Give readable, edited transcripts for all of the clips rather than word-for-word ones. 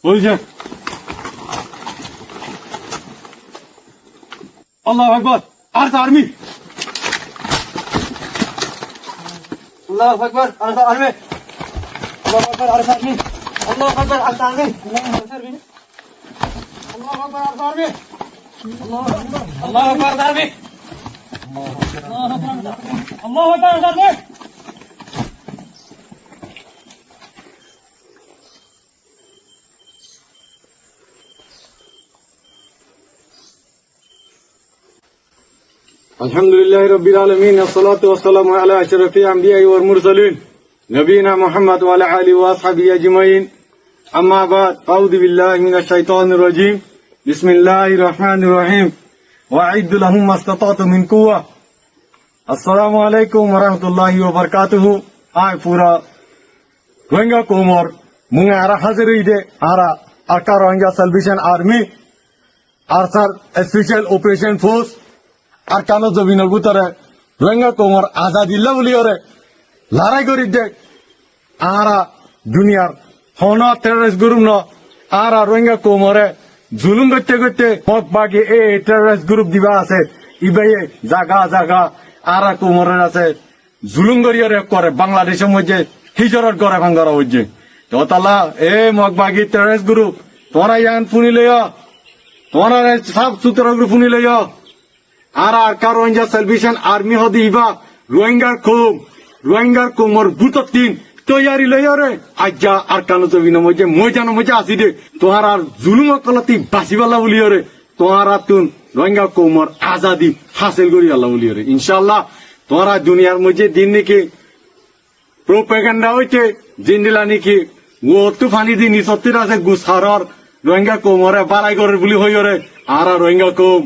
ওই যে আল্লাহু আকবার আর আর্মি আল্লাহু আকবার আর আর্মি আল্লাহু আকবার আর আর্মি আল্লাহু আকবার আর আর্মি আল্লাহু আকবার আর আর্মি আল্লাহু আকবার আর আর্মি আল্লাহু আকবার আর আর্মি अल्हम्दुलिल्लाहि रब्बिल आलमीन अस्सलातु वस्सलामु अला अशरफिल अंबिया'i वल मुरसलीन नबीना मुहम्मद व अला आलिहि व अस्हाबिहि अजमईन अम्मा बाद अऊज़ु बिल्लाहि मिनश शैतानिर रजीम बिस्मिल्लाहिर रहमानिर रहीम वअइद्दु लहुम मस्ततातु मिन कुव्वा अस्सलामु अलैकुम व रहमतुल्लाहि व बरकातुहु आय पूरा रोहिंग्या कोमर मुंगे आरा हाजिर इदे आरा aka Rohingya salvation army ARSA special operation force আর কেন জমিনের ভিতরে রোহিঙ্গা কোমর আজাদিল্লা বলি ওরে লড়াই করি দে আরা দুনিয়ার হন টেররিস্ট গ্রুপ ন আরা রোহিঙ্গা কোমরে জুলুম করতে করতে মত বাকি এই টেররিস্ট গ্রুপ দিবা আছে ইবাই জাগা জাগা আরা কোমরের আছে জুলুম করি ওরে করে বাংলাদেশের মধ্যে হিজরত করে ভাঙ্গারা হচ্ছে তো তালা এ মত বাকি টেররিস্ট গ্রুপ তোরা ইয়ান ফুনি লইয়া তোরা সব সূত্র গ্রুপ ফুনি লইয়া আরা আরকা রোহিঙ্গা সালভেশন আর্মি হদি ইবা রোহিঙ্গার কোমর বুততিন তৈয়ারি লইরে আজ্জা আরকানো জমিন মজে ময়জানো মজে আসি দে তোহার আর জুলুম কলতি বাসিবালা বলিরে তোহার তুন রোহিঙ্গা কোমর আজাদি হাসিল করি আল্লাহ বলিরে ইনশাআল্লাহ তোহারা দুনিয়ার মধ্যে দিন নাকি প্রোপাগান্ডা হইতে জিন্দিলা নাকি ও তুফানি দিন সত্যি আছে গুসারর রোহিঙ্গা কোমরে বালাই করে বলি হইরে আরা রোহিঙ্গা কোম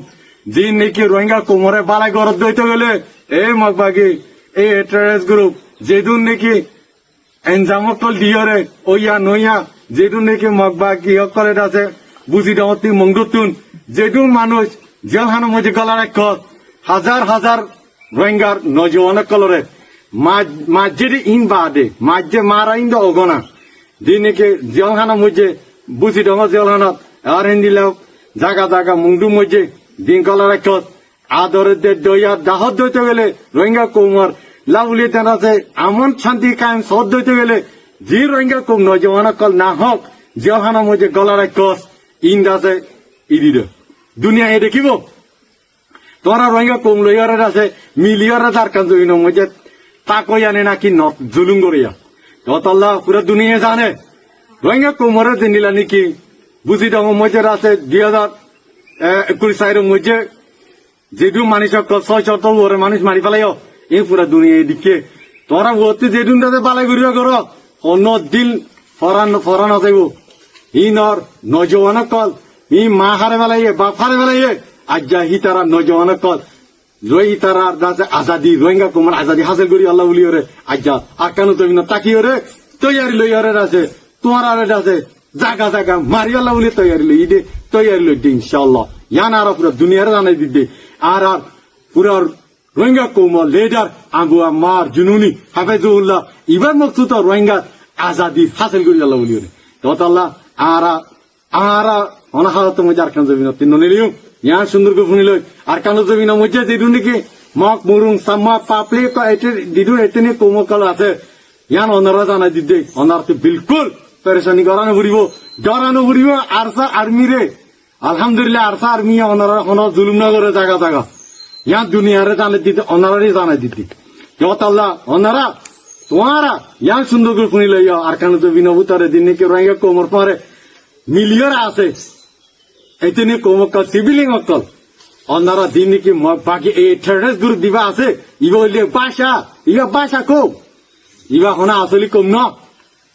দিন নাকি রোহিঙ্গা কোমরে বালাই গরত দইতে গেলে এ মগবাগি এই টেররিস্ট গ্রুপ যেদুন নাকি এনজামকল দিয়রে ওইয়া নইয়া যেদুন নাকি মগবাগি করে আছে বুঝি দাওতি মঙ্গতুন যেদুন মানুষ জেলখানো মধ্যে গলার এক হাজার হাজার রোহিঙ্গার নজওয়ান কলরে মাঝে ইন বাদে মাঝে মারা ইন অগনা দিন নাকি জেলখানো মধ্যে বুঝি দাও জেলখানত আর হিন্দিলেও জাগা জাগা মুংডু মধ্যে দিন কলার এক আদরের দইয়া দাহত দইতে গেলে রোহিঙ্গা কোমর লাউলি তেন আছে আমন শান্তি কায়েম সদ দইতে গেলে যে রোহিঙ্গা কোম নজওয়ান কল না হোক জেলখানো মধ্যে গলার এক ইন্দ আছে ইদিদ দুনিয়া এ দেখিব তোরা রোহিঙ্গা কোম লইয়ারে আছে মিলিয়রে তার কাজ মধ্যে তাকই আনে নাকি জুলুম করিয়া তল্লাহ পুরো দুনিয়া জানে রোহিঙ্গা কোমরের দিনিলা নাকি বুঝি দাম মধ্যে আছে 2021 সালের মধ্যে যেদুন মানুষ 600 ওরে মানুষ মারি ফেলাইও এই পুরা দুনিয়া এদিকে তোরা ওতে যেদুন তাতে বালাই করিয়া করো অন্য দিল ফরান যাইব ইনর নজওয়ান কল ই মা হারে ফেলাইয়ে বাপ হারে ফেলাইয়ে আজ্জা হি তারা নজওয়ান কল রোহি তারা দাসে আজাদি রোহিঙ্গা কোমর আজাদি হাসিল করি আল্লাহ বলি ওরে আজ্জা আকানো তুমি না তাকি ওরে তৈয়ারি লই ওরে আছে তোমার আরে আছে জাগা জাগা মারি আল্লাহ বলি তৈয়ারি লই দে তৈয়ারি লই দে ইনশাআল্লাহ ইয়ান আর পুরো দুনিয়ার জানাই দিতে আর পুরো রোহিঙ্গা কোমর লিডার আবু আম্মার জুনুনি হাফেজুল্লাহ ইবার মকসুদ রোহিঙ্গা আজাদি হাসিল করি আল্লাহ বলি ওরে তো আল্লাহ আর অনাহারত মধ্যে আর কান জমিন তিন নিলিও ইয়ান সুন্দর করে শুনিল আর কান জমিন মধ্যে যেদু নাকি মক মুরুং সাম্মা পাপলি দিদু এতনে কোমকল আছে ইয়ান অনারা জানাই দিতে অনারতে বিলকুল পেরেশানি করানো ঘুরিব আরসা আর্মি রে আলহামদুলিল্লাহ আরসা আর্মি অনারা কোনো জুলুম না করে জায়গা জায়গা ইয়ান দুনিয়ারে জানাই দিতে অনারারই জানাই দিতে আল্লাহ অনারা তোমারা ইয়ান সুন্দর করে শুনিল আর কান জমিন উতারে দিন নাকি রোহিঙ্গা কোমর পরে মিলিয়র আছে এতনে কোমকল সিভিলিং অকল অনারা দিন নাকি বাকি এই টেররিস্ট গ্রুপ দিবা আছে ইবা হইলে বাসা কম ইবা হনা আসলে কম ন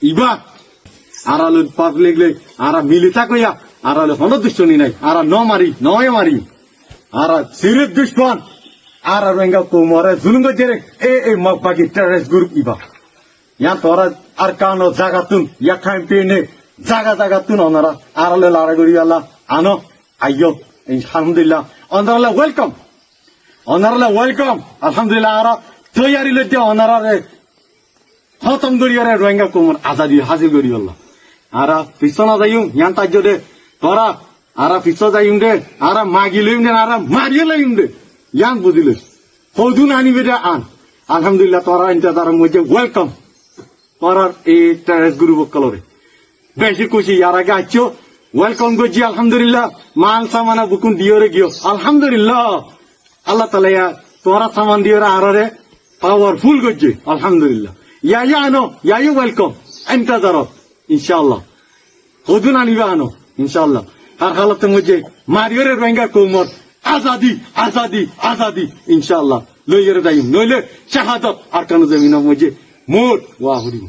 ইবা আরালু পাবলিক লে আরা মিলিতা কইয়া আরালে হন দুশ্মনী নাই আরা নয় মারি আরা সিরিয়াস দুশ্মন আরা রোহিঙ্গা কোমরে জুলুম গজরে এ মগবাগি টেররিস্ট গ্রুপ ইবা ইয়া তোরা আর কানো জাগাতুন ইয়া ক্যাম্পেইনে জাগা তুন অনারা আরালে লারা গরি আল্লাহ আনো আইয়ো আলহামদুলিল্লাহ অনারালে ওয়েলকাম আলহামদুলিল্লাহ আরা তৈয়ারি লইতে অনারারে খতম করিয়ারে রোহিঙ্গা কোমর আজাদি হাসিল করি আল্লাহ আরা পিছনা যাইম ইয়ান তাজ্য দে তোরা আরা পিছ যাইম দে আরা মাগি লইম দে আরা মারিয়ে লইম দে ইয়ান বুঝিলে হদুন আনিবে দে আন আলহামদুলিল্লাহ তোরা ইন্তজার মধ্যে ওয়েলকাম তোরার এই টেরেস গুরু বকলরে বেশি খুশি ইয়ার আগে আছো ওয়েলকাম করছি আলহামদুলিল্লাহ মাল সামানা বুকুন দিওরে গিয়ে আলহামদুলিল্লাহ আল্লাহ তালা তোরা সামান দিওরে আরে পাওয়ারফুল করছে আলহামদুলিল্লাহ ইয়া আনো ইয়া ওয়েলকাম ইন্তজার ইনশাআল্লাহ হদুন আনিবে আনো ইনশাআল্লাহ আর হালতের মধ্যে মারিওরে রোহিঙ্গা কোমর আজাদি আজাদি আজাদি ইনশাআল্লাহ লইয়ের যাইম নইলে শাহাদত আর কানো জমিনের মধ্যে মোর ওয়া হরিম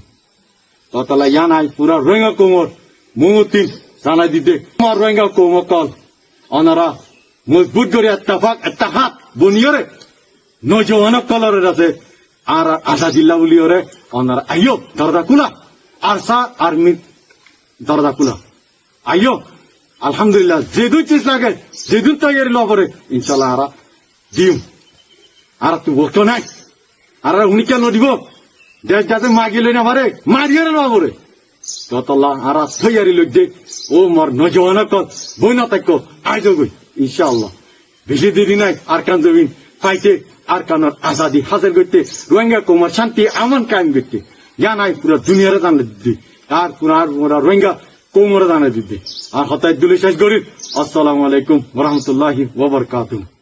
ততলা ইয়ানাই পুরা রোহিঙ্গা কোমর মুতিন জানাই দিতে আমার রোহিঙ্গা কোমর কল অনারা মজবুত করে এত্তাহাত বনিয়রে নজওয়ানক কলরের আছে আর আজাদিল্লাহ বলিয়রে অনারা আইও দরজা কুলা আর সা আর্মি দরজা কুলা আইও আলহামদুলিল্লাহ যেদুন চিজ লাগে যেদুন তৈরি লবরে ইনশাল্লাহ আরা দিম আর তুই বলতো নাই আর উনি কেন দিব দেশ যাতে মাগিলে না মারে মারিয়ে না বলে ততলা আর তৈরি লোক দে ও মর নজওয়ান কল বই না তাক আজ গই ইনশাআল্লাহ বেশি দেরি নাই আর কান জমিন পাইতে আর কানের আজাদি হাজার করতে রোহিঙ্গা কুমার শান্তি আমান কায়েম করতে জানাই পুরো দুনিয়ারে জানা দিদি আর পুরা রোহিঙ্গা কোমরে জানা দিদি আর হতায় দুলে শেষ করি আসসালামু আলাইকুম ওয়া রাহমাতুল্লাহি ওয়া বারাকাতুহু